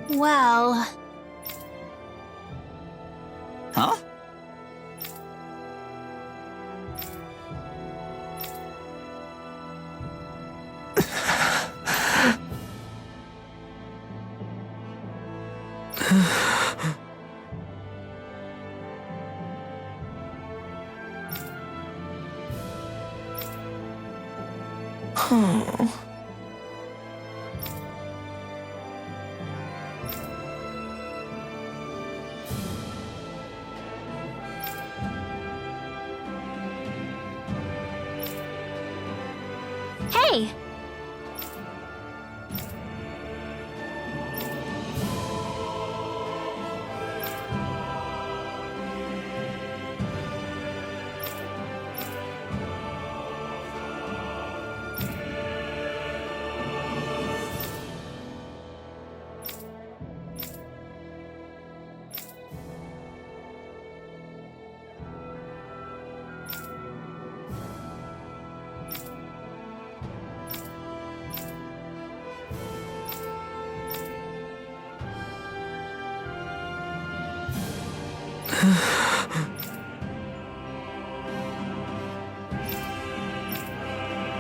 Well... Huh? Hey!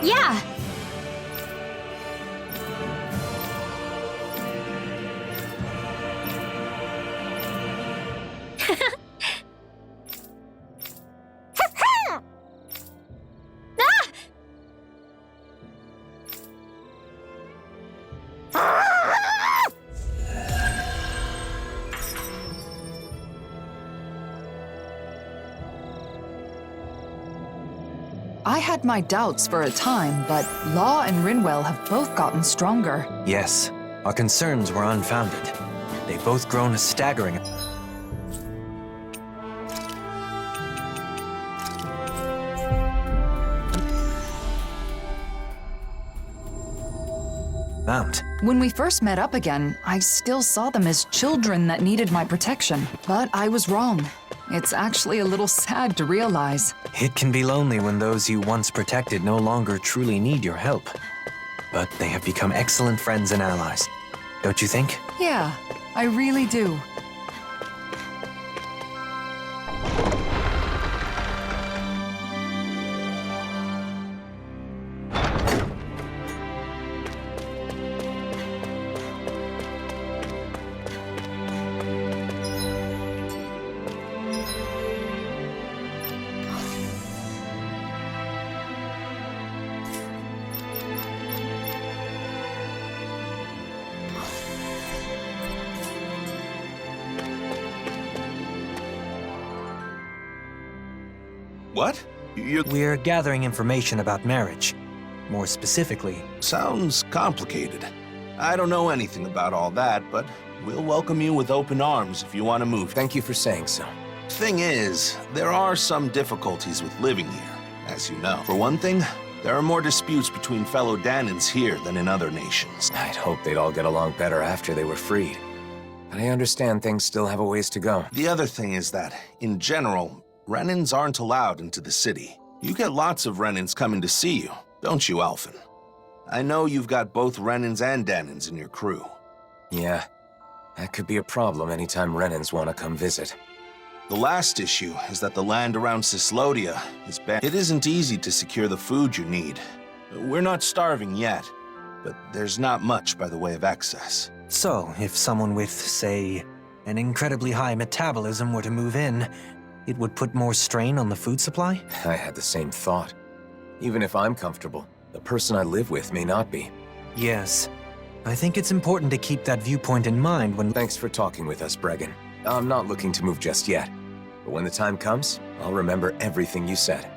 Yeah! I had my doubts for a time, but Law and Rinwell have both gotten stronger. Yes, our concerns were unfounded. They've both grown a staggering... amount. When we first met up again, I still saw them as children that needed my protection. But I was wrong. It's actually a little sad to realize. It can be lonely when those you once protected no longer truly need your help. But they have become excellent friends and allies. Don't you think? Yeah, I really do. What? We're gathering information about marriage. More specifically... Sounds complicated. I don't know anything about all that, but we'll welcome you with open arms if you want to move. Thank you for saying so. Thing is, there are some difficulties with living here, as you know. For one thing, there are more disputes between fellow Danans here than in other nations. I'd hoped they'd all get along better after they were freed. But I understand things still have a ways to go. The other thing is that, in general, Renans aren't allowed into the city. You get lots of Renans coming to see you, don't you, Alphen? I know you've got both Renans and Danans in your crew. Yeah, that could be a problem anytime Renans want to come visit. The last issue is that the land around Cislodia is bad. It isn't easy to secure the food you need. We're not starving yet, but there's not much by the way of excess. So, if someone with, say, an incredibly high metabolism were to move in, it would put more strain on the food supply? I had the same thought. Even if I'm comfortable, the person I live with may not be. Yes. I think it's important to keep that viewpoint in mind when... Thanks for talking with us, Bregan. I'm not looking to move just yet. But when the time comes, I'll remember everything you said.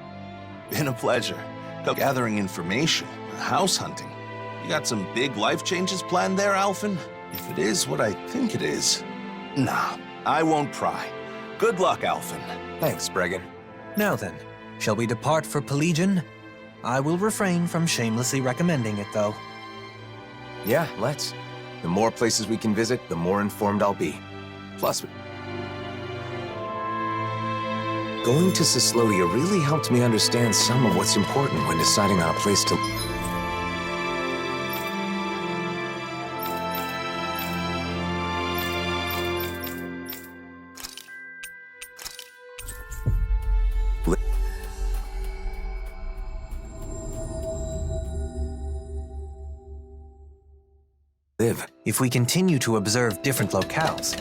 Been a pleasure. Gathering information, house hunting. You got some big life changes planned there, Alphen? If it is what I think it is... Nah, I won't pry. Good luck, Alphen. Thanks, Bregan. Now then, shall we depart for Pelegion? I will refrain from shamelessly recommending it, though. Yeah, let's. The more places we can visit, the more informed I'll be. Plus, going to Cislodia really helped me understand some of what's important when deciding on a place to... live. If we continue to observe different locales,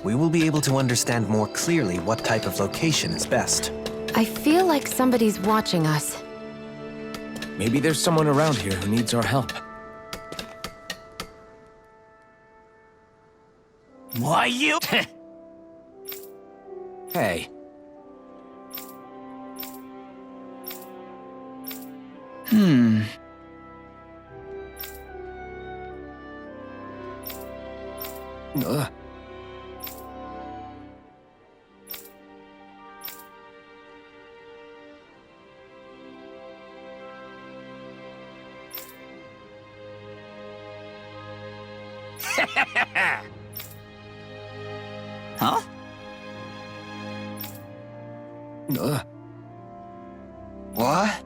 we will be able to understand more clearly what type of location is best. I feel like somebody's watching us. Maybe there's someone around here who needs our help. Why you? Hey. Ugh. Huh? Ugh. What?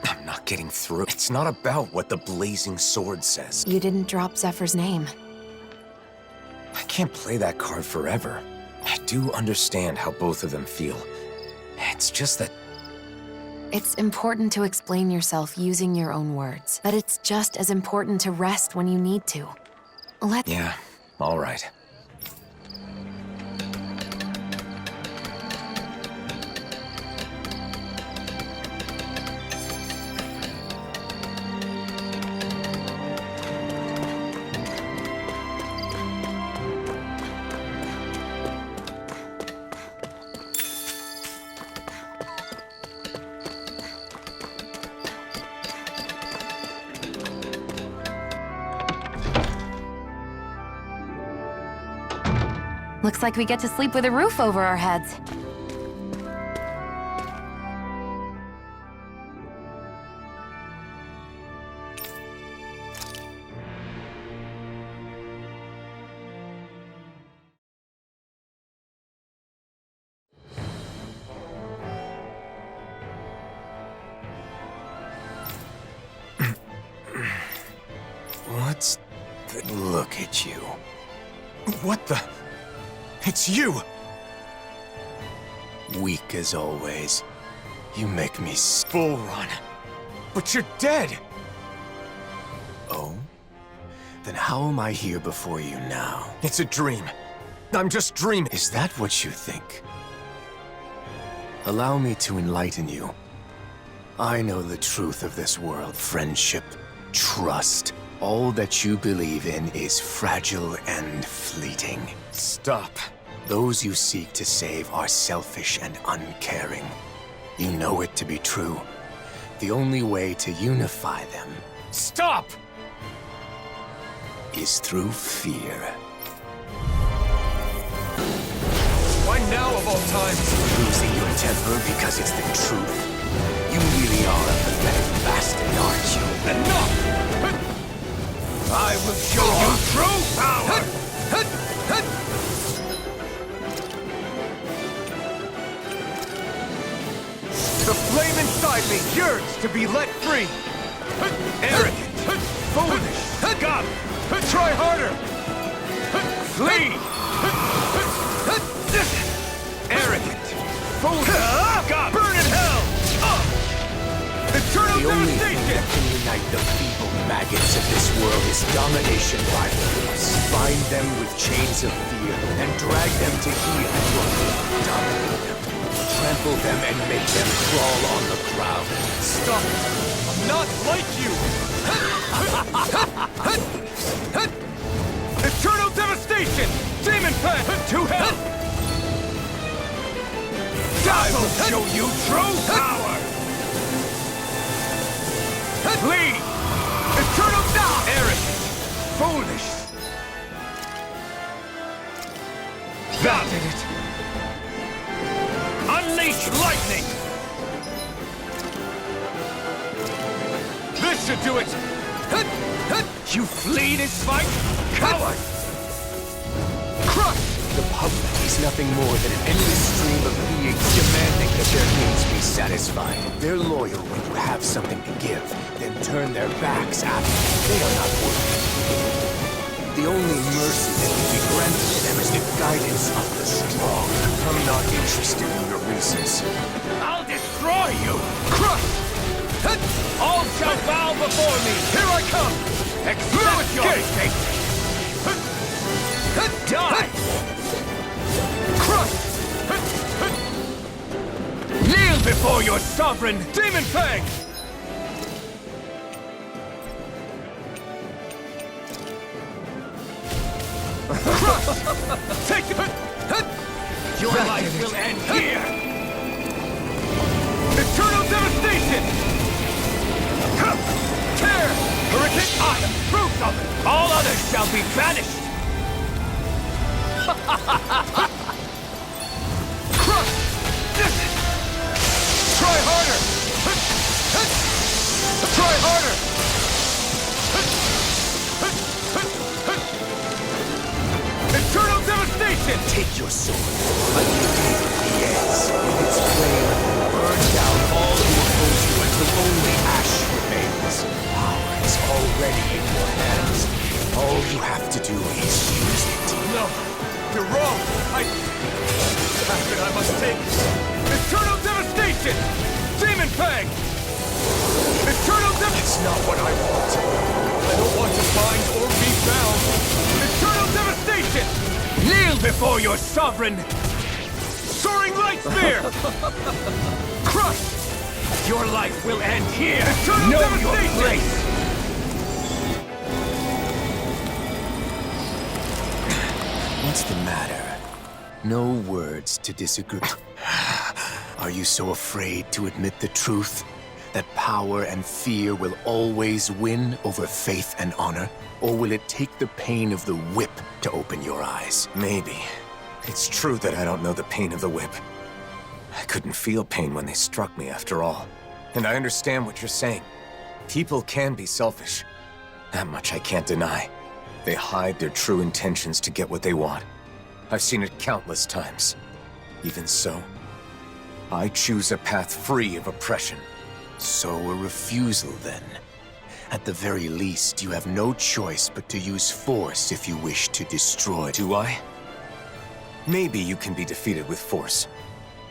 I'm not getting through. It's not about what the blazing sword says. You didn't drop Zephyr's name. I can't play that card forever. I do understand how both of them feel. It's just that It's important to explain yourself using your own words, but it's just as important to rest when you need to. Let's... yeah, all right. Looks like we get to sleep with a roof over our heads. What's the... Look at you. What the... It's you! Weak as always. You make me bull run. But you're dead! Oh? Then how am I here before you now? It's a dream. I'm just dreaming. Is that what you think? Allow me to enlighten you. I know the truth of this world. Friendship, trust. All that you believe in is fragile and fleeting. Stop. Those you seek to save are selfish and uncaring. You know it to be true. The only way to unify them... Stop! ...is through fear. Why now of all times? Losing your temper because it's the truth. You really are a pathetic bastard, aren't you? Enough! I will show you true power! The flame inside me yearns to be let free! Arrogant! Foolish! God! Try harder! Flee! Arrogant! Foolish! God! Burn in hell! Eternal The only thing devastation! that can unite the feeble maggots of this world is domination by force. Bind them with chains of fear and drag them to heel. Dominate them. Trample them and make them crawl on the ground. Stop it! I'm not like you! Eternal devastation! Demon pen! To hell! I will show you true power! Flee! Eternal doubt! Arrogant! Foolish! That did it! Unleash lightning! This should do it! You flee this fight? Coward! Crush! The government is nothing more than an endless stream of beings demanding that their needs be satisfied. They're loyal when you have something to give, then turn their backs after. They are not worthy. The only mercy that can be granted to them is the guidance of the strong. I'm not interested in your reasons. I'll destroy you! Crush! All shall bow before me! Here I come! Accept your fate! Die! Crush! Kneel before your sovereign, Demon Fang! Crush! Take it! Your life will end here! Eternal devastation! Tear! Hurricane! I am proof of it! All others shall be banished! Crush! Try harder! Try harder! Eternal devastation! Take your sword. Yes, with its flame, burn down all who oppose you until only ash remains. Power is already in your hands. All you have to do is use it. No, you're wrong. I must take Eternal devastation! Demon Fang! Eternal devastation! It's not what I want. I don't want to bind or be bound. Eternal devastation! Kneel before your sovereign! Soaring light spear! Crush! Your life will end here! Eternal know devastation! Your place! What's the matter? No words to disagree. Are you so afraid to admit the truth? That power and fear will always win over faith and honor? Or will it take the pain of the whip to open your eyes? Maybe. It's true that I don't know the pain of the whip. I couldn't feel pain when they struck me after all. And I understand what you're saying. People can be selfish. That much I can't deny. They hide their true intentions to get what they want. I've seen it countless times. Even so, I choose a path free of oppression. So a refusal, then. At the very least, you have no choice but to use force if you wish to destroy. Do I? Maybe you can be defeated with force.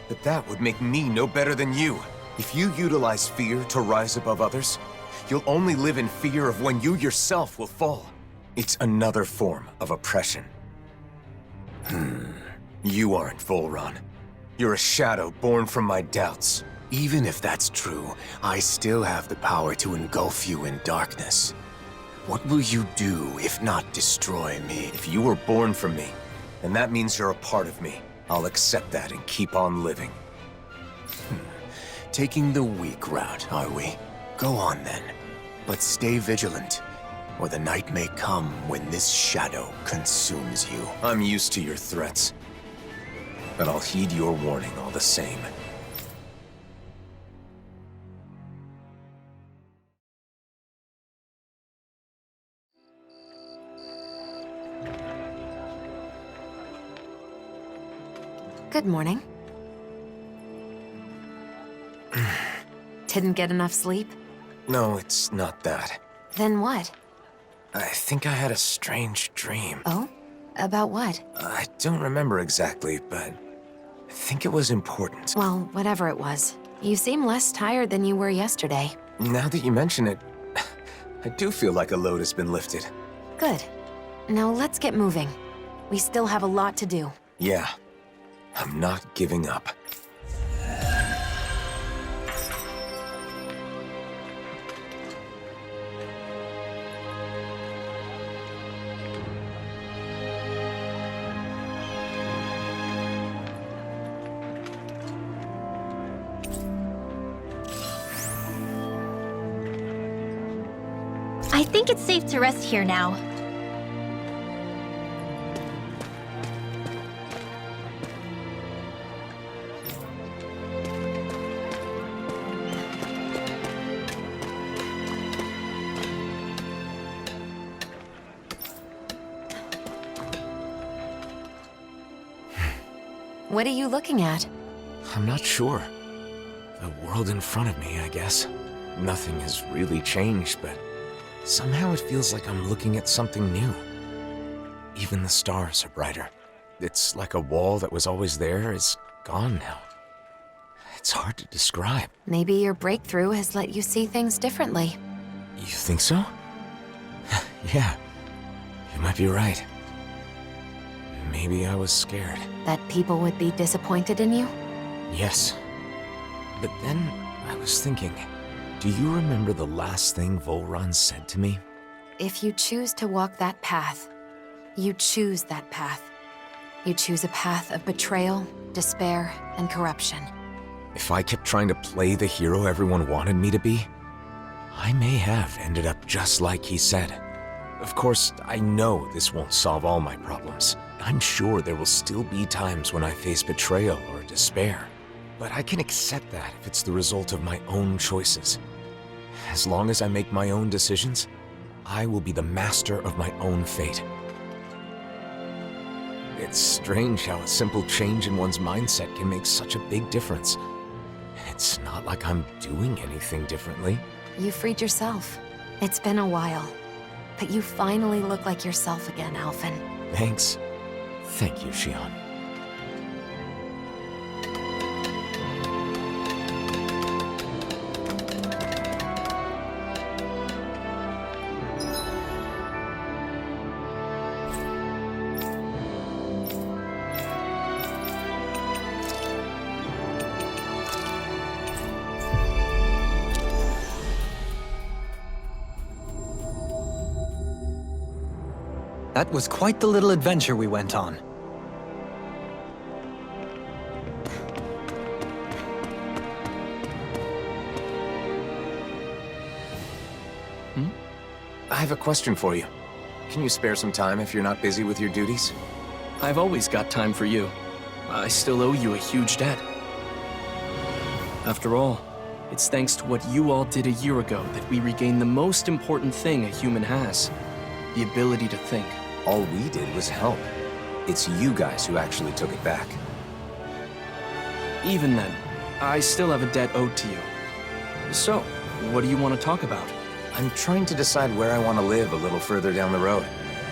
But that would make me no better than you. If you utilize fear to rise above others, you'll only live in fear of when you yourself will fall. It's another form of oppression. You aren't Volron. You're a shadow born from my doubts. Even if that's true, I still have the power to engulf you in darkness. What will you do if not destroy me? If you were born from me, then that means you're a part of me. I'll accept that and keep on living. Taking the weak route, are we? Go on then. But stay vigilant, or the night may come when this shadow consumes you. I'm used to your threats, but I'll heed your warning all the same. Good morning. Didn't get enough sleep? No, it's not that. Then what? I think I had a strange dream. Oh? About what? I don't remember exactly, but I think it was important. Well, whatever it was. You seem less tired than you were yesterday. Now that you mention it, I do feel like a load has been lifted. Good. Now let's get moving. We still have a lot to do. Yeah, I'm not giving up. I think it's safe to rest here now. What are you looking at? I'm not sure. The world in front of me, I guess. Nothing has really changed, but somehow it feels like I'm looking at something new. Even the stars are brighter. It's like a wall that was always there is gone now. It's hard to describe. Maybe your breakthrough has let you see things differently. You think so? Yeah, you might be right. Maybe I was scared. That people would be disappointed in you? Yes. But then I was thinking, do you remember the last thing Volron said to me? If you choose to walk that path, you choose that path. You choose a path of betrayal, despair, and corruption. If I kept trying to play the hero everyone wanted me to be, I may have ended up just like he said. Of course, I know this won't solve all my problems. I'm sure there will still be times when I face betrayal or despair. But I can accept that if it's the result of my own choices. As long as I make my own decisions, I will be the master of my own fate. It's strange how a simple change in one's mindset can make such a big difference. It's not like I'm doing anything differently. You freed yourself. It's been a while. But you finally look like yourself again, Alphen. Thanks. Thank you, Shion. That was quite the little adventure we went on. I have a question for you. Can you spare some time if you're not busy with your duties? I've always got time for you. I still owe you a huge debt. After all, it's thanks to what you all did a year ago that we regained the most important thing a human has. The ability to think. All we did was help. It's you guys who actually took it back. Even then, I still have a debt owed to you. So, what do you want to talk about? I'm trying to decide where I want to live a little further down the road,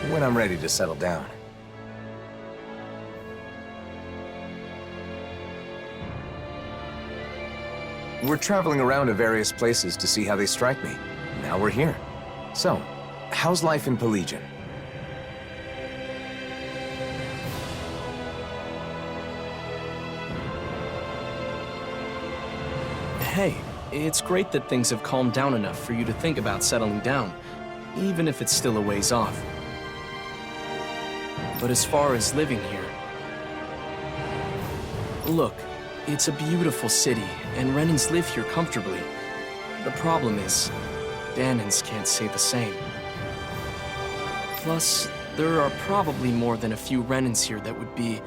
when I'm ready to settle down. We're traveling around to various places to see how they strike me. Now we're here. So, how's life in Pelegion? Hey, it's great that things have calmed down enough for you to think about settling down, even if it's still a ways off. But as far as living here... Look, it's a beautiful city, and Renans live here comfortably. The problem is, Danans can't say the same. Plus, there are probably more than a few Renans here that would be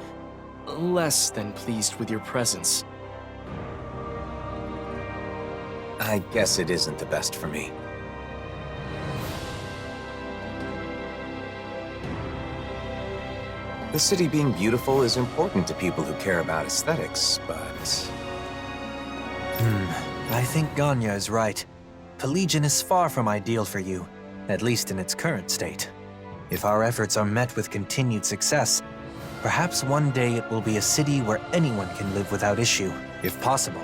less than pleased with your presence. I guess it isn't the best for me. The city being beautiful is important to people who care about aesthetics, but... I think Ganya is right. Pelegion is far from ideal for you, at least in its current state. If our efforts are met with continued success, perhaps one day it will be a city where anyone can live without issue, if possible.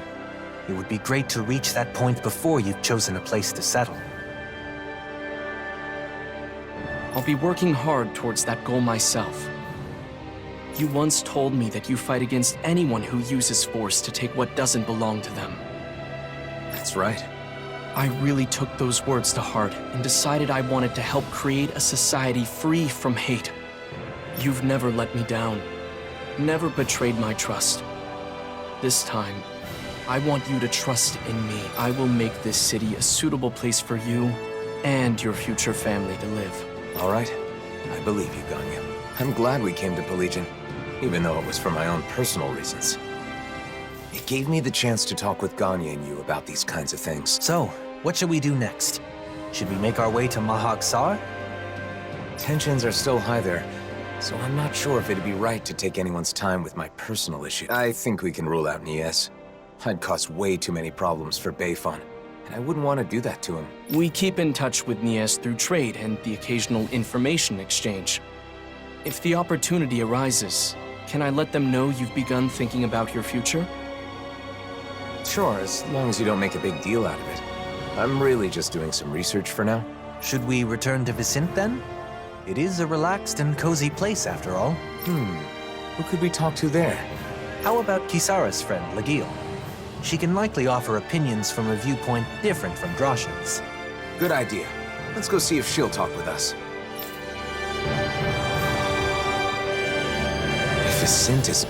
It would be great to reach that point before you've chosen a place to settle. I'll be working hard towards that goal myself. You once told me that you fight against anyone who uses force to take what doesn't belong to them. That's right. I really took those words to heart and decided I wanted to help create a society free from hate. You've never let me down, never betrayed my trust. This time, I want you to trust in me. I will make this city a suitable place for you and your future family to live. All right. I believe you, Ganya. I'm glad we came to Pelegion, even though it was for my own personal reasons. It gave me the chance to talk with Ganya and you about these kinds of things. So, what should we do next? Should we make our way to Mahag Saar? Tensions are still high there, so I'm not sure if it'd be right to take anyone's time with my personal issue. I think we can rule out Nies. I'd cause way too many problems for Beifan, and I wouldn't want to do that to him. We keep in touch with Nies through trade and the occasional information exchange. If the opportunity arises, can I let them know you've begun thinking about your future? Sure, as long as you don't make a big deal out of it. I'm really just doing some research for now. Should we return to Vicente then? It is a relaxed and cozy place after all. Who could we talk to there? How about Kisara's friend, Legil? She can likely offer opinions from a viewpoint different from Droshin's. Good idea. Let's go see if she'll talk with us. If Vicente is...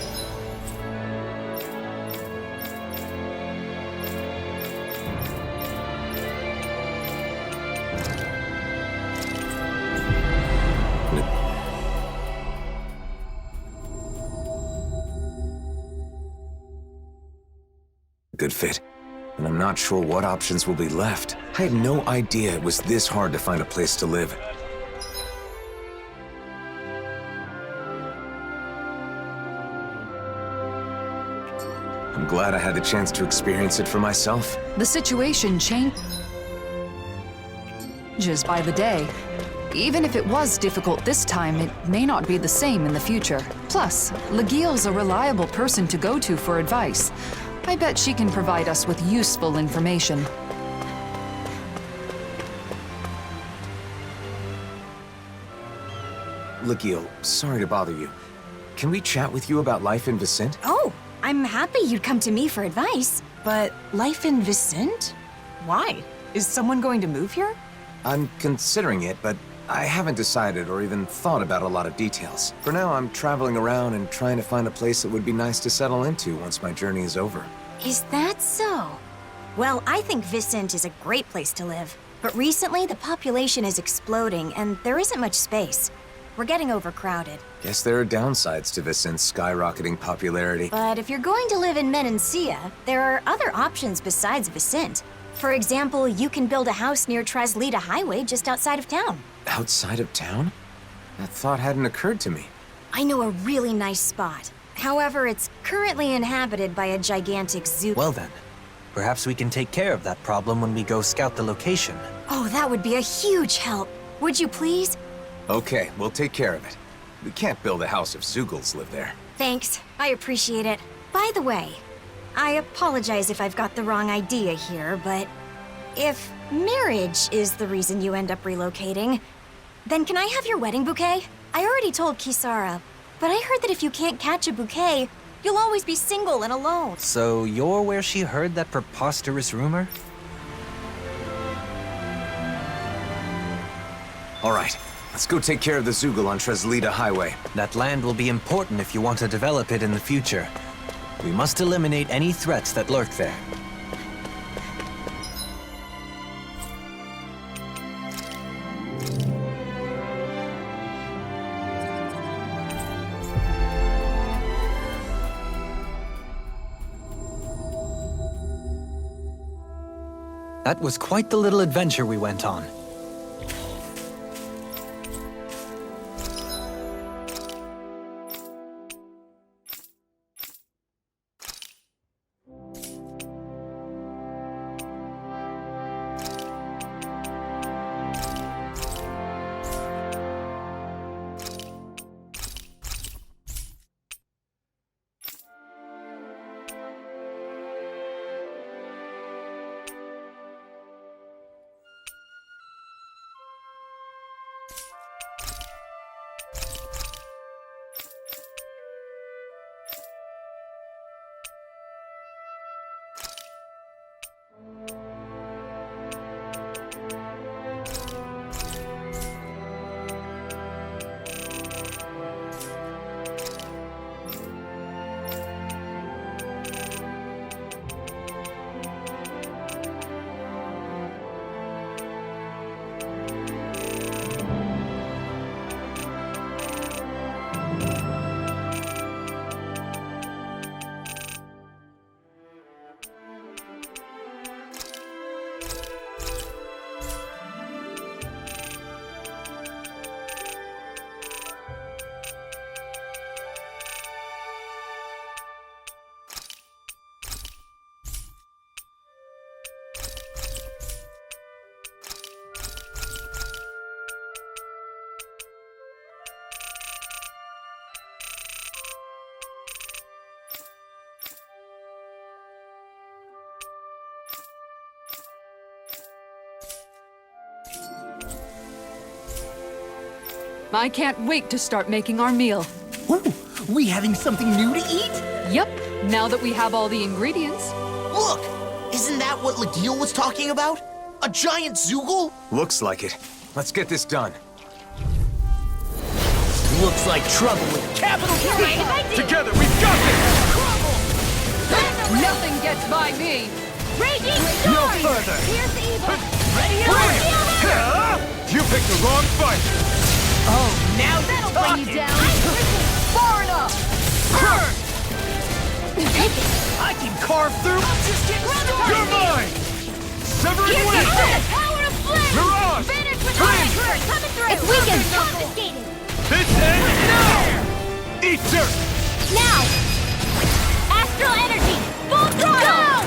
good fit, and I'm not sure what options will be left. I had no idea it was this hard to find a place to live. I'm glad I had the chance to experience it for myself. The situation changes by the day. Even if it was difficult this time, it may not be the same in the future. Plus, Legil's a reliable person to go to for advice. I bet she can provide us with useful information. Legil, sorry to bother you. Can we chat with you about life in Vicente? Oh, I'm happy you'd come to me for advice. But life in Vicente? Why? Is someone going to move here? I'm considering it, but I haven't decided or even thought about a lot of details. For now, I'm traveling around and trying to find a place that would be nice to settle into once my journey is over. Is that so? Well, I think Vicente is a great place to live. But recently, the population is exploding and there isn't much space. We're getting overcrowded. Guess there are downsides to Vicente's skyrocketing popularity. But if you're going to live in Menancia, there are other options besides Vicente. For example, you can build a house near Traslita Highway just outside of town. Outside of town? That thought hadn't occurred to me. I know a really nice spot. However, it's currently inhabited by a gigantic zoo. Well then, perhaps we can take care of that problem when we go scout the location. Oh, that would be a huge help. Would you please? Okay, we'll take care of it. We can't build a house if Zugals live there. Thanks. I appreciate it. By the way, I apologize if I've got the wrong idea here, but if marriage is the reason you end up relocating, then can I have your wedding bouquet? I already told Kisara, but I heard that if you can't catch a bouquet, you'll always be single and alone. So you're where she heard that preposterous rumor? All right, let's go take care of the Zugal on Traslita Highway. That land will be important if you want to develop it in the future. We must eliminate any threats that lurk there. That was quite the little adventure we went on. I can't wait to start making our meal. Ooh, we having something new to eat? Yep, now that we have all the ingredients. Look! Isn't that what Legil was talking about? A giant Zoogle? Looks like it. Let's get this done. Looks like trouble with a capital T. Together, we've got this! Nothing gets by me. Raging No storm! further! Here's the evil! You picked the wrong fight! Oh, now That'll you're bring you talking! down! Far enough. I can carve through! You're mine! Severing Here's Wind! the power of flame! Mirage! Vanish with Flame! ice! Coming through! It's weakened. Confiscated! This ends now! Eat dirt! Now! Astral energy! Full throttle!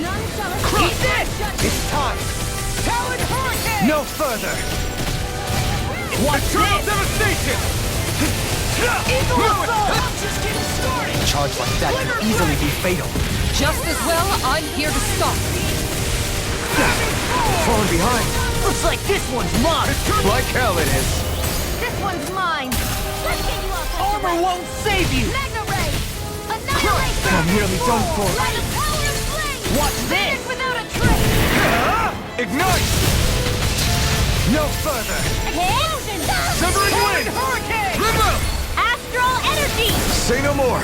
None shall escape! Eat this! It's time! Talon Hurricane! No further! What's Eternal this? devastation! Eagle Assault! I'm just getting started! A charge like that could easily be fatal. Just as well, I'm here to stop. Falling behind. Looks like this one's mine. Like hell it is. This one's mine! Let's get you off that Armor won't save you. Mega Ray! Annihilation! I'm nearly done for. By the power of flame! What's this? Vanish without a trace! Ignite! No further. Hit! Severing Wind! Hurricane! River! Astral energy! Say no more.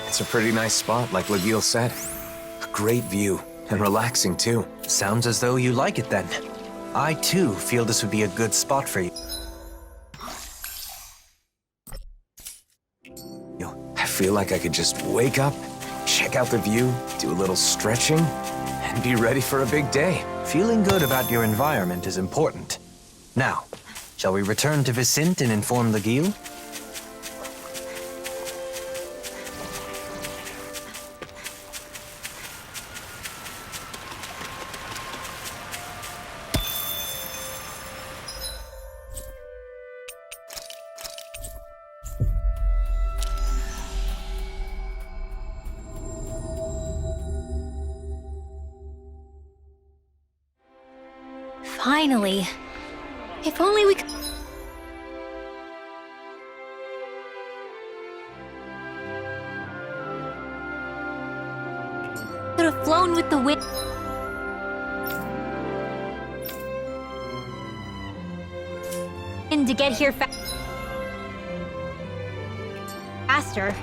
It's a pretty nice spot, like Legil said. A great view, and relaxing too. Sounds as though you like it then. I too feel this would be a good spot for you. I feel like I could just wake up, check out the view, do a little stretching, and be ready for a big day. Feeling good about your environment is important. Now, shall we return to Vicente and inform Legil? Finally. If only we could... could have flown with the wind. And to get here faster.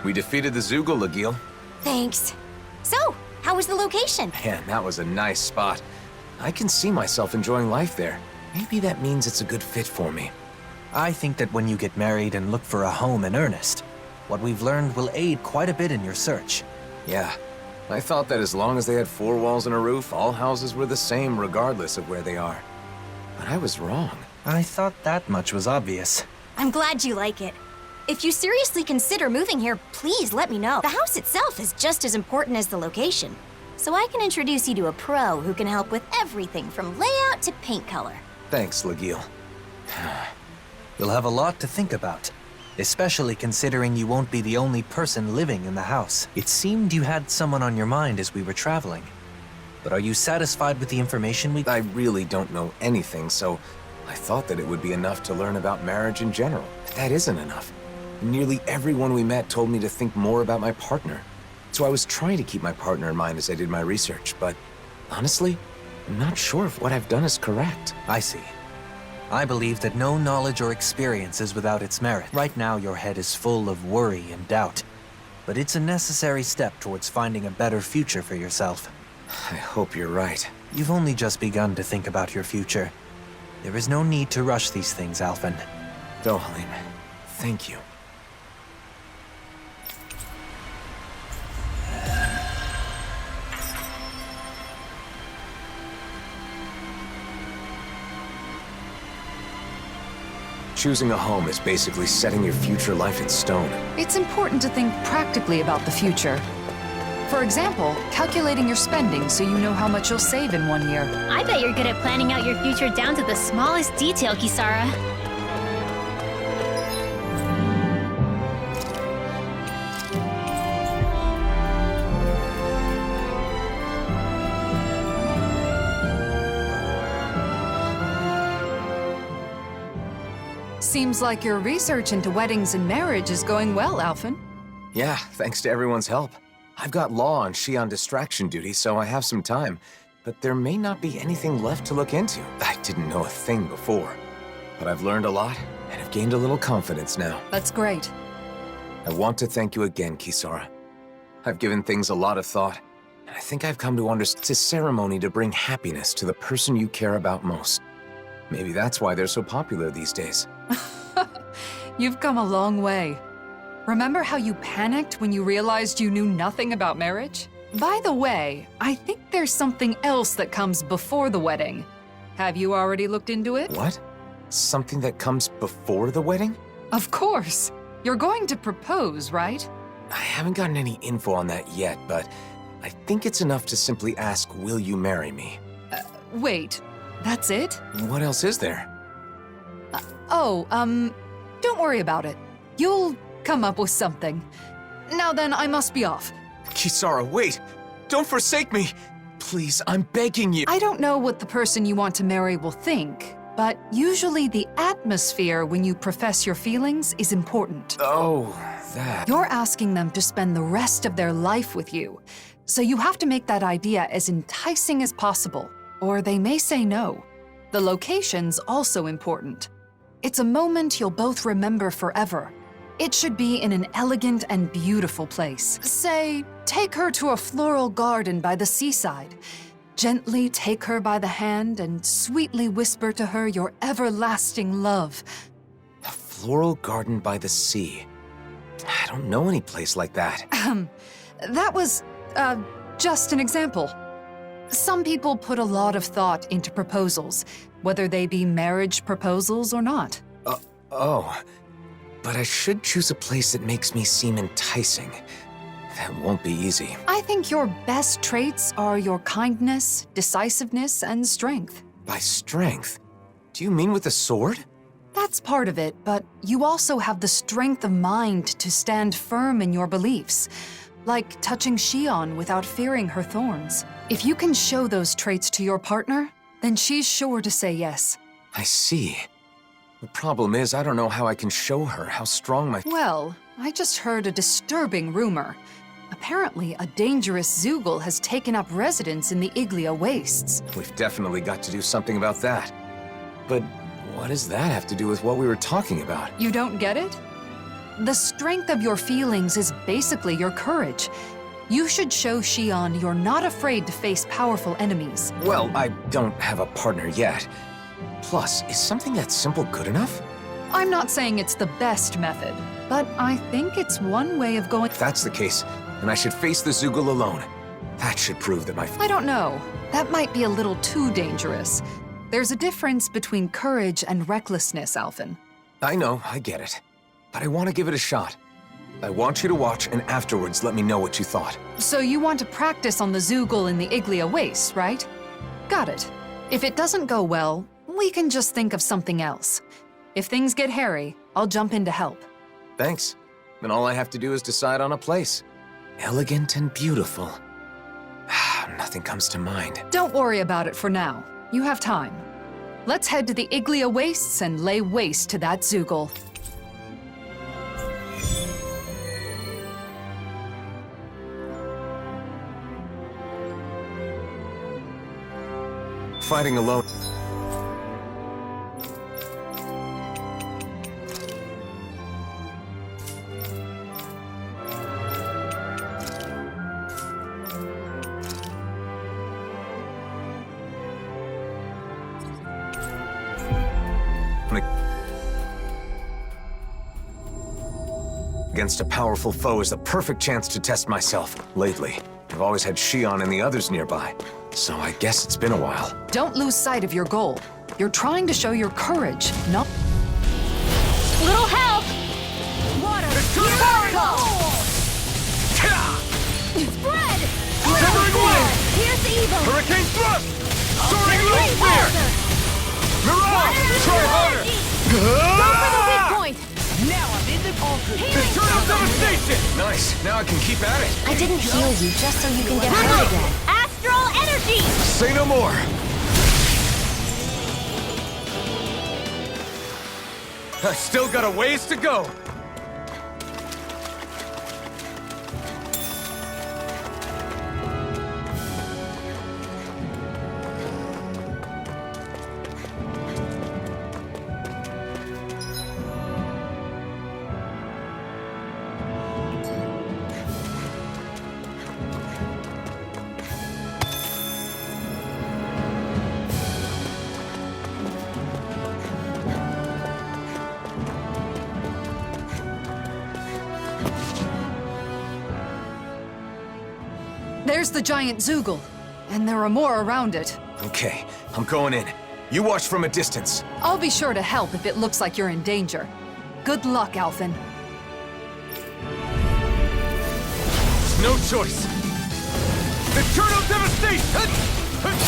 We defeated the Zoogle, Legil. Thanks. So, how was the location? Man, that was a nice spot. I can see myself enjoying life there. Maybe that means it's a good fit for me. I think that when you get married and look for a home in earnest, what we've learned will aid quite a bit in your search. Yeah, I thought that as long as they had 4 walls and a roof, all houses were the same regardless of where they are. But I was wrong. I thought that much was obvious. I'm glad you like it. If you seriously consider moving here, please let me know. The house itself is just as important as the location. So I can introduce you to a pro who can help with everything from layout to paint color. Thanks, Legil. You'll have a lot to think about, especially considering you won't be the only person living in the house. It seemed you had someone on your mind as we were traveling. But are you satisfied with the information we... I really don't know anything, so I thought that it would be enough to learn about marriage in general. But that isn't enough. Nearly everyone we met told me to think more about my partner. So I was trying to keep my partner in mind as I did my research, but honestly, I'm not sure if what I've done is correct. I see. I believe that no knowledge or experience is without its merit. Right now, your head is full of worry and doubt. But it's a necessary step towards finding a better future for yourself. I hope you're right. You've only just begun to think about your future. There is no need to rush these things, Alphen. Dohalim, thank you. choosing a home is basically setting your future life in stone. It's important to think practically about the future. For example, calculating your spending so you know how much you'll save in 1 year. I bet you're good at planning out your future down to the smallest detail, Kisara. Seems like your research into weddings and marriage is going well, Alphen. Yeah, thanks to everyone's help. I've got law and she on distraction duty, so I have some time. But there may not be anything left to look into. I didn't know a thing before. But I've learned a lot, and have gained a little confidence now. That's great. I want to thank you again, Kisara. I've given things a lot of thought, and I think I've come to understand it's a ceremony to bring happiness to the person you care about most. Maybe that's why they're so popular these days. You've come a long way. Remember how you panicked when you realized you knew nothing about marriage? By the way, I think there's something else that comes before the wedding. Have you already looked into it? What? Something that comes before the wedding? Of course. You're going to propose, right? I haven't gotten any info on that yet, but I think it's enough to simply ask, will you marry me? Wait, that's it? What else is there? Don't worry about it. You'll come up with something. Now then, I must be off. Kisara, wait! Don't forsake me! Please, I'm begging you! I don't know what the person you want to marry will think, but usually the atmosphere when you profess your feelings is important. Oh, that... You're asking them to spend the rest of their life with you, so you have to make that idea as enticing as possible, or they may say no. The location's also important. It's a moment you'll both remember forever. It should be in an elegant and beautiful place. Say, take her to a floral garden by the seaside. Gently take her by the hand and sweetly whisper to her your everlasting love. A floral garden by the sea. I don't know any place like that. That was, just an example. Some people put a lot of thought into proposals, whether they be marriage proposals or not. But I should choose a place that makes me seem enticing. That won't be easy. I think your best traits are your kindness, decisiveness, and strength. By strength? Do you mean with a sword? That's part of it, but you also have the strength of mind to stand firm in your beliefs, like touching Shion without fearing her thorns. If you can show those traits to your partner, then she's sure to say yes. I see. The problem is, I don't know how I can show her how strong my... Well, I just heard a disturbing rumor. Apparently, a dangerous Zoogle has taken up residence in the Iglia Wastes. We've definitely got to do something about that. But what does that have to do with what we were talking about? You don't get it? The strength of your feelings is basically your courage. You should show Shion you're not afraid to face powerful enemies. Well, I don't have a partner yet. Plus, is something that simple good enough? I'm not saying it's the best method, but I think it's one way of going... If that's the case, then I should face the Zoogle alone. That should prove that my... I don't know. That might be a little too dangerous. There's a difference between courage and recklessness, Alphen. I know, I get it. But I want to give it a shot. I want you to watch and afterwards let me know what you thought. So you want to practice on the Zoogle in the Iglia Wastes, right? Got it. If it doesn't go well, we can just think of something else. If things get hairy, I'll jump in to help. Thanks. Then all I have to do is decide on a place. Elegant and beautiful. Nothing comes to mind. Don't worry about it for now. You have time. Let's head to the Iglia Wastes and lay waste to that Zoogle. Fighting alone. Against a powerful foe is the perfect chance to test myself. Lately, I've always had Shion and the others nearby, so I guess it's been a while. Don't lose sight of your goal. You're trying to show your courage, not... Little help! Water! Spread! Severing wind! Here's evil! Hurricane thrust! Soaring light spear! Mirage! Try harder! Go for the weak point! Now I'm in the Eternal devastation! Nice. Now I can keep at it. I didn't heal you just so you can get hurt again. Astral energy! Say no more. I still got a ways to go. There's the giant Zoogle, and there are more around it. Okay, I'm going in. You watch from a distance. I'll be sure to help if it looks like you're in danger. Good luck, Alphen. No choice. Eternal devastation!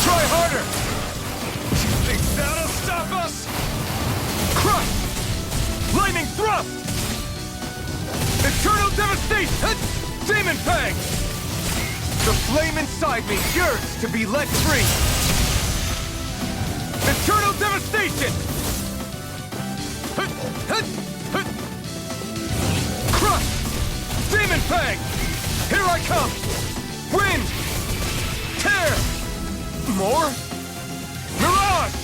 Try harder! You think that'll stop us? Crush! Lightning thrust! Eternal devastation! Demon fang! The flame inside me yearns to be let free! Eternal devastation! Crush! Demon fang! Here I come! Wind! Tear! More? Mirage!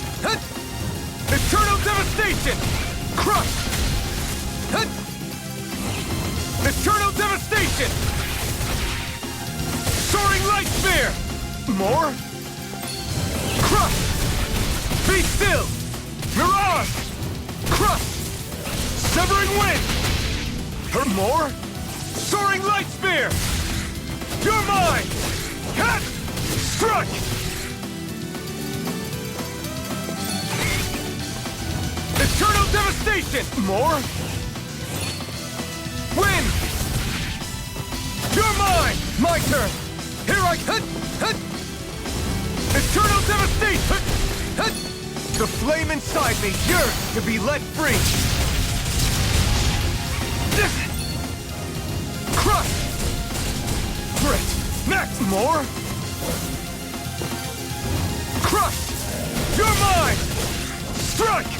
Eternal devastation! Crush! Eternal devastation! Soaring light spear! More? Crush! Be still! Mirage! Crush! Severing wind! More? Soaring light spear! You're mine! Cat! Strike! Eternal devastation! More? Wind! You're mine! My turn! Here I come! Eternal devastation! The flame inside me yearns to be let free! Crush! Great! Next! More? Crush! You're mine! Strike!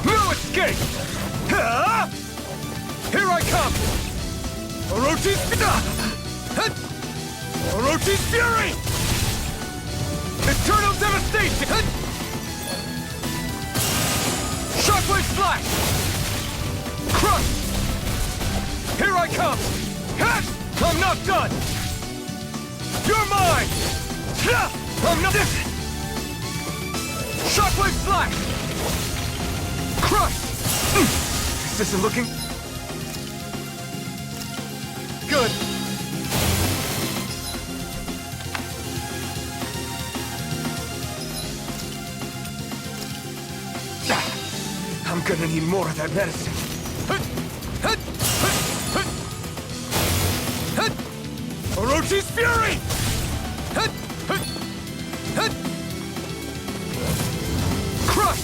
No escape! Here I come! Orochi's fury! Eternal devastation! Shockwave flash! Crush! Here I come! I'm not done! You're mine! I'm not... Shockwave flash! Crush! This isn't looking... good. I'm gonna need more of that medicine. Orochi's fury! Crush!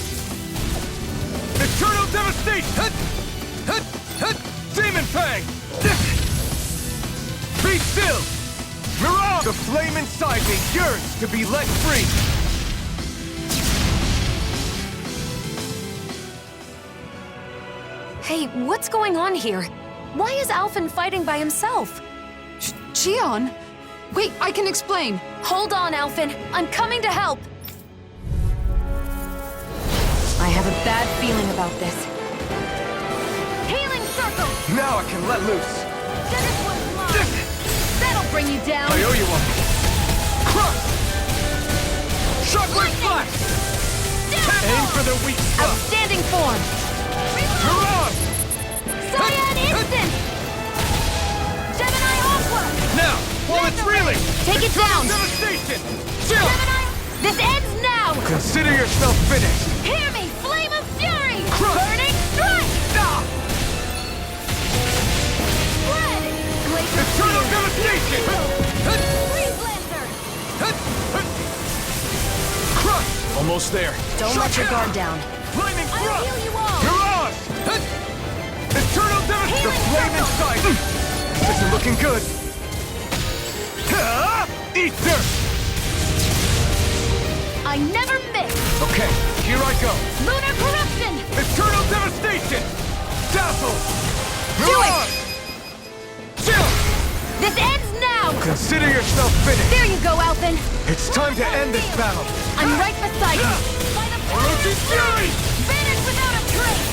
Eternal devastation! Demon fang! Be still! Mirage! The flame inside me yearns to be let free! Hey, what's going on here? Why is Alphen fighting by himself? Xion? Wait, I can explain. Hold on, Alphen. I'm coming to help. I have a bad feeling about this. Healing circle! Now I can let loose! This one's mine! That'll bring you down! I owe you one! Crush! Shockwave flash! Aim for the weak spot! Outstanding form! Mirage! Cyan instant! Gemini Aqua! Now, while it's reeling! Take it down! Devastation! Chill! Gemini... This ends now! Consider yourself finished! Hear me, flame of fury! Crush! Burning strike! Ah! Blood! Glacier Eternal Spear! devastation! Freeze Lancer! Crush! Almost there. Don't let your guard down. Flaming I'll thrust! heal you all! Mirage! Eternal devastation! The flame inside! This is looking good! Eat dirt! I never miss! Okay, here I go! Lunar corruption! Eternal devastation! Dazzle! Do it! Mirage! Chill! This ends now! Consider yourself finished! There you go, Alphen! It's time to end this battle! I'm right beside you! By the Orochi's Fury! Vanish without a trace!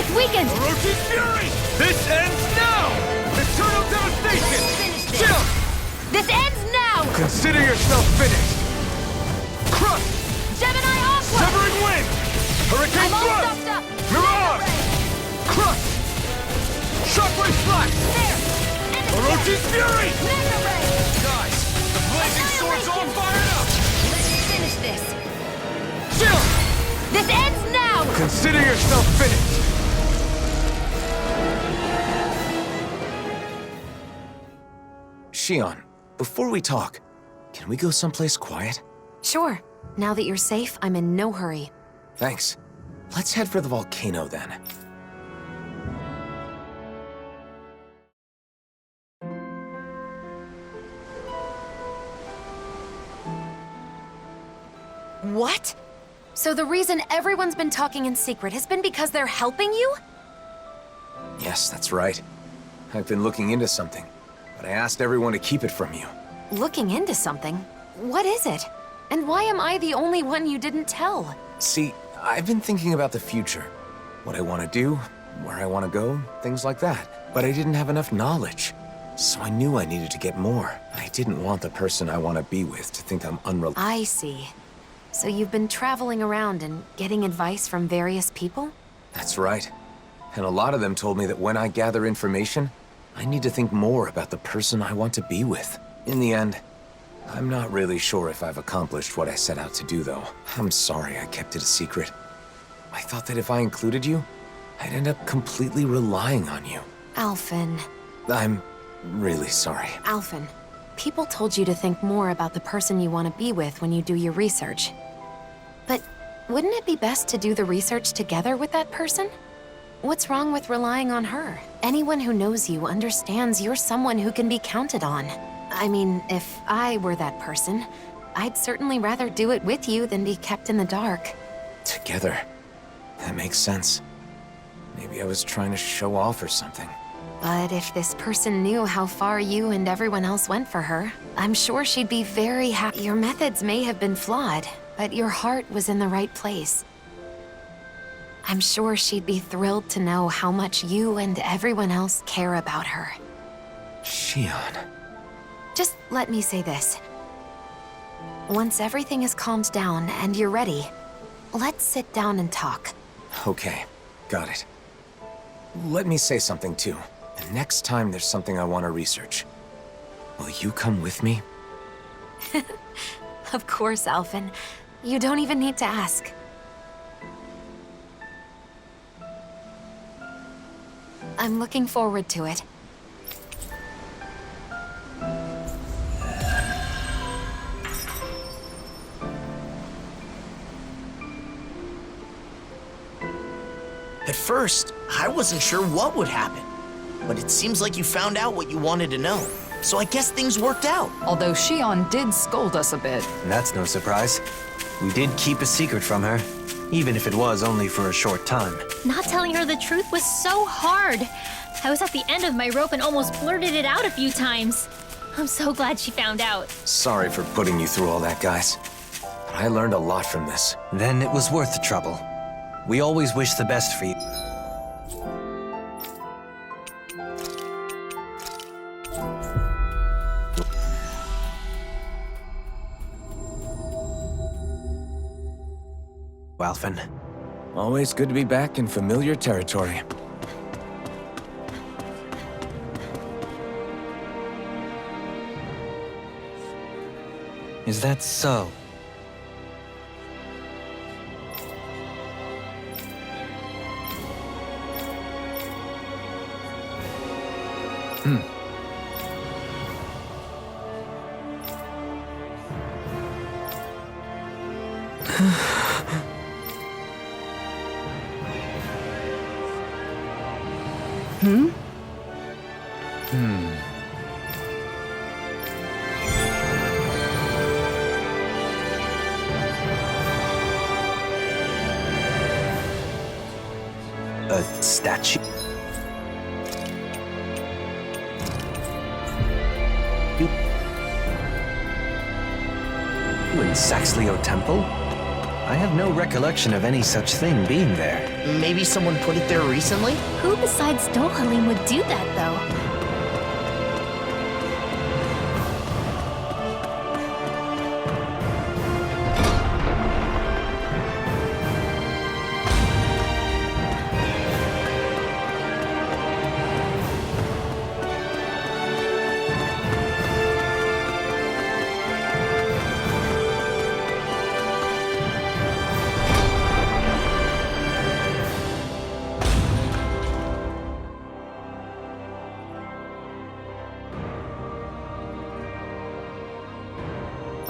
It's weakened! Orochi's Fury! This ends now! Eternal devastation! Let's finish this. Chill! This ends now! Consider yourself finished! Crush! Gemini Aqua! Severing Wind! Hurricane I'm all Thrust! stuffed up! Mirage! Crush! Shockwave Slash! There! Orochi's Fury! Mega Ray! Guys, the blazing sword's all fired up! Let's finish this! Chill! This ends now! Consider yourself finished! Shion, before we talk, can we go someplace quiet? Sure. Now that you're safe, I'm in no hurry. Thanks. Let's head for the volcano then. What? So the reason everyone's been talking in secret has been because they're helping you? Yes, that's right. I've been looking into something, but I asked everyone to keep it from you. Looking into something? What is it? And why am I the only one you didn't tell? See, I've been thinking about the future. What I want to do, where I want to go, things like that. But I didn't have enough knowledge. So I knew I needed to get more. I didn't want the person I want to be with to think I'm unreliable. I see. So you've been traveling around and getting advice from various people? That's right. And a lot of them told me that when I gather information, I need to think more about the person I want to be with. In the end, I'm not really sure if I've accomplished what I set out to do, though. I'm sorry I kept it a secret. I thought that if I included you, I'd end up completely relying on you. Alphen. I'm really sorry. Alphen, people told you to think more about the person you want to be with when you do your research. But wouldn't it be best to do the research together with that person? What's wrong with relying on her? Anyone who knows you understands you're someone who can be counted on. I mean, if I were that person, I'd certainly rather do it with you than be kept in the dark. Together. That makes sense. Maybe I was trying to show off or something. But if this person knew how far you and everyone else went for her, I'm sure she'd be very happy. Your methods may have been flawed, but your heart was in the right place. I'm sure she'd be thrilled to know how much you and everyone else care about her. Shion. Just let me say this. Once everything is calmed down and you're ready, let's sit down and talk. Okay, got it. Let me say something too. The next time there's something I want to research, will you come with me? Of course, Alphen. You don't even need to ask. I'm looking forward to it. At first, I wasn't sure what would happen. But it seems like you found out what you wanted to know. So I guess things worked out. Although Shion did scold us a bit. That's no surprise. We did keep a secret from her, even if it was only for a short time. Not telling her the truth was so hard. I was at the end of my rope and almost blurted it out a few times. I'm so glad she found out. Sorry for putting you through all that, guys. But I learned a lot from this. Then it was worth the trouble. We always wish the best for you. Alphen. Always good to be back in familiar territory. Is that so? A statue? In Saxleo Temple? I have no recollection of any such thing being there. Maybe someone put it there recently? Who besides Dohalim would do that, though?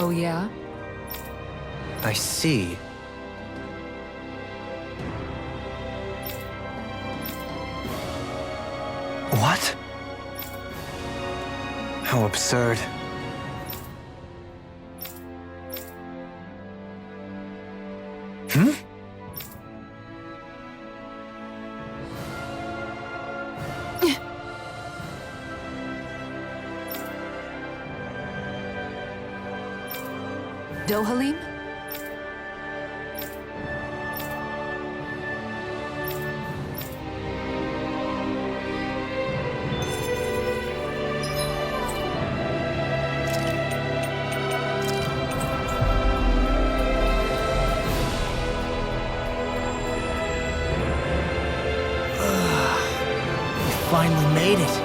Oh, yeah? I see. What? How absurd. Hmm? Dohalim? We finally made it.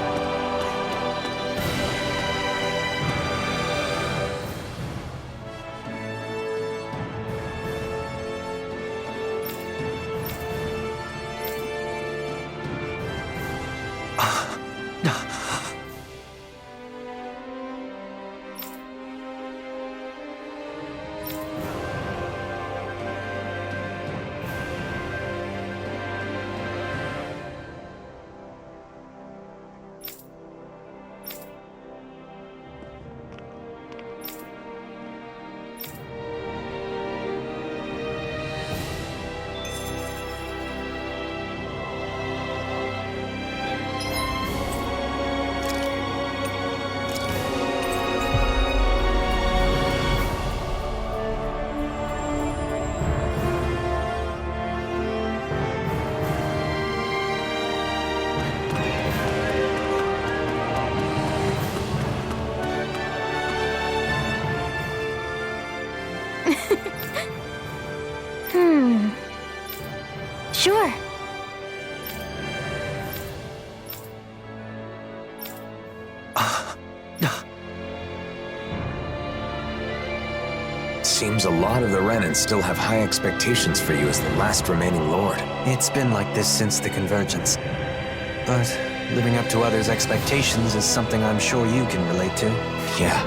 Sure. Seems a lot of the Renan still have high expectations for you as the last remaining lord. It's been like this since the Convergence. But living up to others' expectations is something I'm sure you can relate to. Yeah.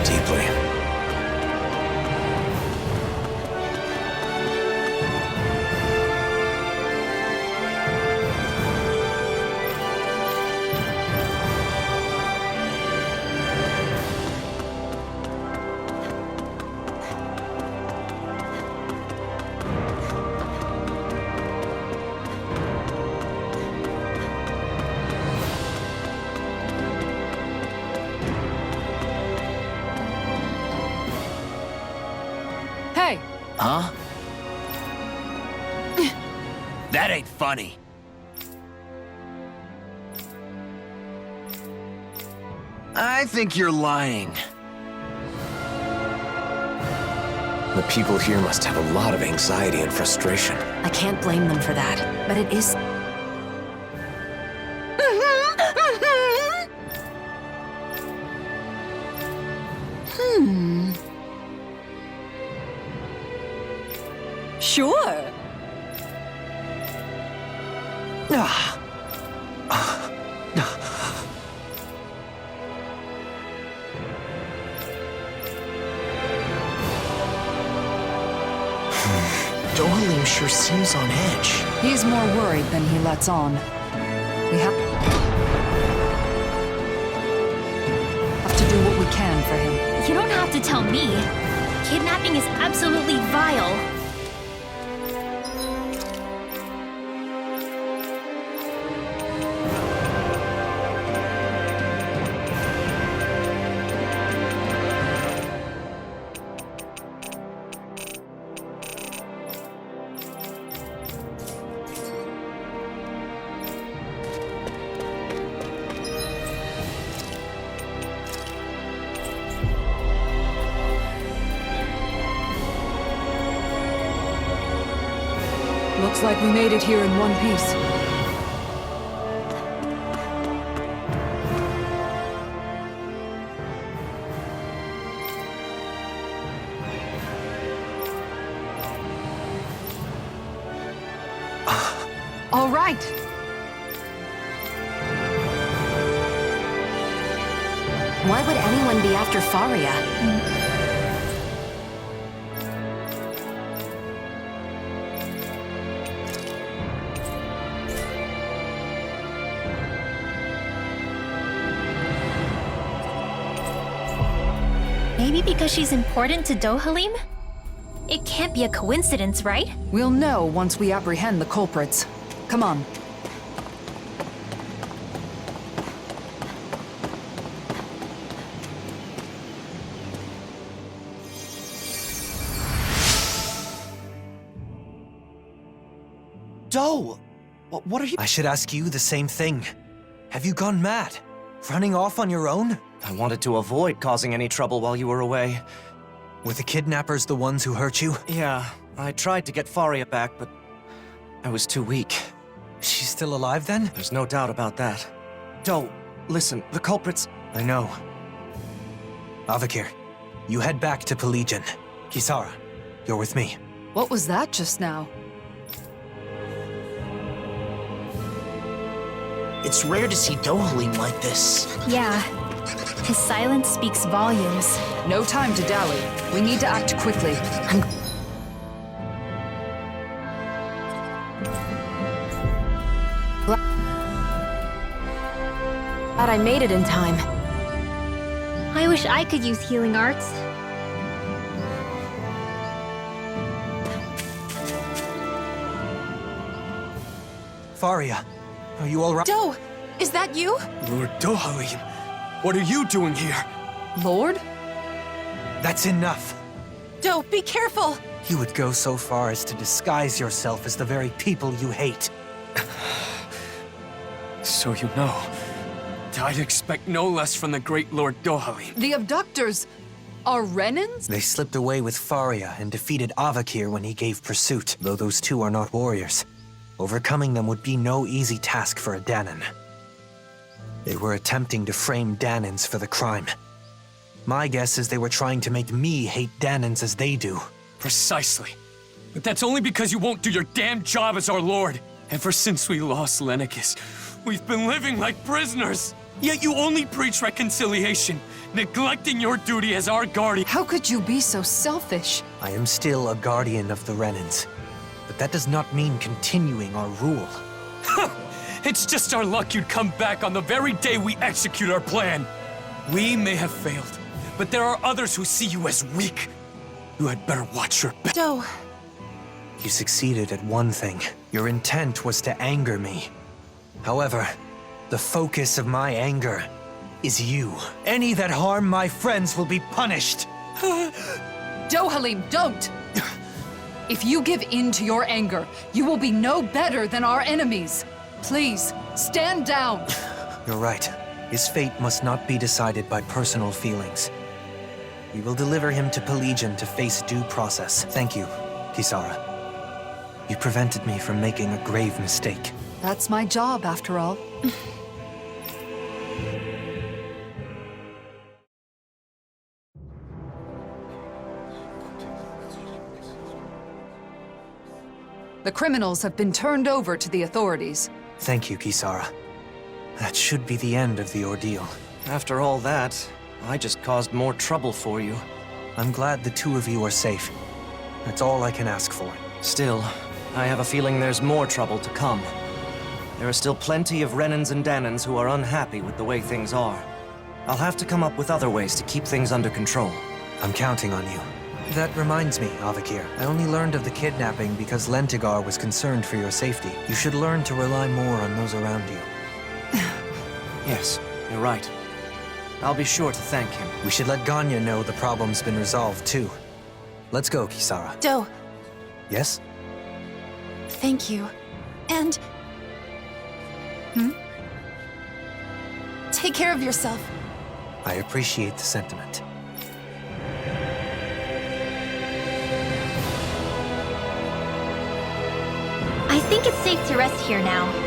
Deeply. Hey! Huh? That ain't funny. I think you're lying. The people here must have a lot of anxiety and frustration. I can't blame them for that, but it is... Sure. Dohalim sure seems on edge. He's more worried than he lets on. We have to do what we can for him. You don't have to tell me. Kidnapping is absolutely vile. Looks like we made it here in one piece. All right. Why would anyone be after Faria? Maybe because she's important to Dohalim? It can't be a coincidence, right? We'll know once we apprehend the culprits. Come on. Do, what are you? I should ask you the same thing. Have you gone mad? Running off on your own? I wanted to avoid causing any trouble while you were away. Were the kidnappers the ones who hurt you? Yeah, I tried to get Faria back, but I was too weak. She's still alive then? There's no doubt about that. Do, listen, the culprits... I know. Avakir, you head back to Pelegion. Kisara, you're with me. What was that just now? It's rare to see Dohalim like this. Yeah. His silence speaks volumes. No time to dally. We need to act quickly. Glad I made it in time. I wish I could use healing arts. Faria, are you all right? Do, is that you? Lord Dohalim, what are you doing here? Lord? That's enough. Do, be careful! You would go so far as to disguise yourself as the very people you hate. So you know. I'd expect no less from the great Lord Dohalim. The abductors are Renans? They slipped away with Faria and defeated Avakir when he gave pursuit, though those two are not warriors. Overcoming them would be no easy task for a Danan. They were attempting to frame Danans for the crime. My guess is they were trying to make me hate Danans as they do. Precisely. But that's only because you won't do your damn job as our lord. Ever since we lost Lenakis, we've been living like prisoners. Yet you only preach reconciliation, neglecting your duty as our guardian. How could you be so selfish? I am still a guardian of the Renans, but that does not mean continuing our rule. It's just our luck you'd come back on the very day we execute our plan. We may have failed, but there are others who see you as weak. You had better watch your back. Do. You succeeded at one thing. Your intent was to anger me. However, the focus of my anger is you. Any that harm my friends will be punished. Dohalim, don't! If you give in to your anger, you will be no better than our enemies. Please, stand down. You're right. His fate must not be decided by personal feelings. We will deliver him to Pelegion to face due process. Thank you, Kisara. You prevented me from making a grave mistake. That's my job, after all. The criminals have been turned over to the authorities. Thank you, Kisara. That should be the end of the ordeal. After all that, I just caused more trouble for you. I'm glad the two of you are safe. That's all I can ask for. Still, I have a feeling there's more trouble to come. There are still plenty of Renans and Danans who are unhappy with the way things are. I'll have to come up with other ways to keep things under control. I'm counting on you. That reminds me, Avakir. I only learned of the kidnapping because Lentigar was concerned for your safety. You should learn to rely more on those around you. Yes, you're right. I'll be sure to thank him. We should let Ganya know the problem's been resolved, too. Let's go, Kisara. Do, Yes? thank you. And... Take care of yourself. I appreciate the sentiment. I think it's safe to rest here now.